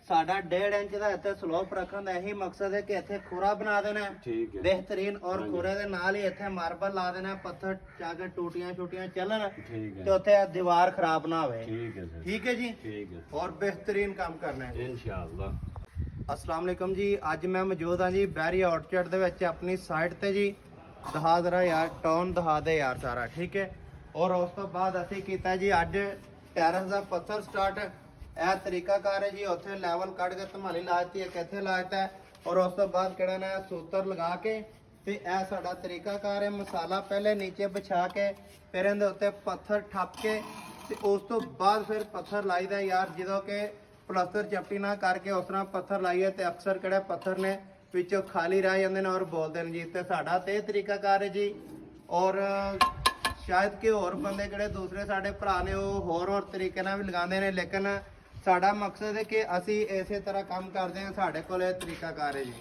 ਸਾਡਾ 1.5 ਇੰਚ ਦਾ ਇੱਥੇ ਸਲੋਪ ਰੱਖਣ ਦਾ ਇਹੀ ਮਕਸਦ ਹੈ ਕਿ ਇੱਥੇ ਖੁਰਾ ਬਣਾ ਦੇਣਾ ਠੀਕ ਹੈ ਬਿਹਤਰੀਨ ਔਰ ਖੁਰੇ ਦੇ ਨਾਲ ਹੀ ਇੱਥੇ ਮਾਰਬਲ ਲਾ ਦੇਣਾ ਪੱਥਰ ਚਾ ਕੇ ਟੂਟੀਆਂ ਛੋਟੀਆਂ ਚੱਲਣ ਠੀਕ ਤੇ ਹੈ ਉੱਥੇ ਦੀਵਾਰ ਖਰਾਬ ਨਾ ਹੋਵੇ ਠੀਕ ਹੈ ਸਰ ਠੀਕ ਹੈ ਜੀ ਠੀਕ ਹੈ ਔਰ ਬਿਹਤਰੀਨ ਕੰਮ ਕਰਨਾ ਹੈ ਇਨਸ਼ਾਅੱਲਾ। अस्सलाम वालेकुम जी। ਅੱਜ ਮੈਂ ਮੌਜੂਦ ਹਾਂ ਜੀ ਬੈਰੀ ਆਊਟਲੈਟ ਦੇ ਵਿੱਚ ਆਪਣੀ ਸਾਈਟ ਤੇ ਜੀ। ਦਿਖਾ ਜ਼ਰਾ ਯਾਰ ਟਾਊਨ ਦਿਖਾ ਦੇ ਯਾਰ ਸਾਰਾ ਠੀਕ ਹੈ। ਔਰ ਉਸ ਤੋਂ ਬਾਅਦ ਅਸੀਂ ਕੀਤਾ ਜੀ ਅੱਜ ਟੈਰਸ ਦਾ ਪੱਥਰ ਸਟਾਰਟ। ਇਹ ਤਰੀਕਾਕਾਰ ਹੈ ਜੀ। ਉੱਥੇ ਲੈਵਲ ਕੱਢ ਕੇ ਧਮਾਲੀ ਲਾਤੀ ਹੈ ਕਿੱਥੇ ਲਾਤਾ ਹੈ ਔਰ ਉਸ ਤੋਂ ਬਾਅਦ ਕਿਹੜਾ ਨਾ ਸੂਤਰ ਲਗਾ ਕੇ ਤੇ ਇਹ ਸਾਡਾ ਤਰੀਕਾਕਾਰ ਹੈ। ਮਸਾਲਾ ਪਹਿਲੇ ਨੀਚੇ ਵਿਛਾ ਕੇ ਫਿਰ ਇਹਦੇ ਉੱਤੇ ਪੱਥਰ ਠੱਪ ਕੇ ਤੇ ਉਸ ਤੋਂ ਬਾਅਦ ਫਿਰ ਪੱਥਰ ਲਾਈਦਾ ਯਾਰ। ਜਦੋਂ ਕਿ ਪਲਸਤਰ ਚਪਟੀ ਨਾ ਕਰਕੇ ਉਸ ਤਰ੍ਹਾਂ ਪੱਥਰ ਲਾਈਏ ਤੇ ਅਕਸਰ ਕਿਹੜੇ ਪੱਥਰ ਨੇ ਵਿੱਚੋਂ ਖਾਲੀ ਰਹਿ ਜਾਂਦੇ ਨੇ ਔਰ ਬੋਲਦੇ ਨੇ ਜੀ। ਤੇ ਸਾਡਾ ਤੇ ਤਰੀਕਾਕਾਰ ਹੈ ਜੀ। ਔਰ ਸ਼ਾਇਦ ਕਿ ਹੋਰ ਬੰਦੇ ਕਿਹੜੇ ਦੂਸਰੇ ਸਾਡੇ ਭਰਾ ਨੇ ਉਹ ਹੋਰ ਤਰੀਕੇ ਨਾਲ ਵੀ ਲਗਾਉਂਦੇ ਨੇ, ਲੇਕਿਨ ਸਾਡਾ ਮਕਸਦ ਹੈ ਕਿ ਅਸੀਂ ਇਸੇ ਤਰ੍ਹਾਂ ਕੰਮ ਕਰਦੇ ਹਾਂ। ਸਾਡੇ ਕੋਲ ਇਹ ਤਰੀਕਾਕਾਰ ਹੈ ਜੀ।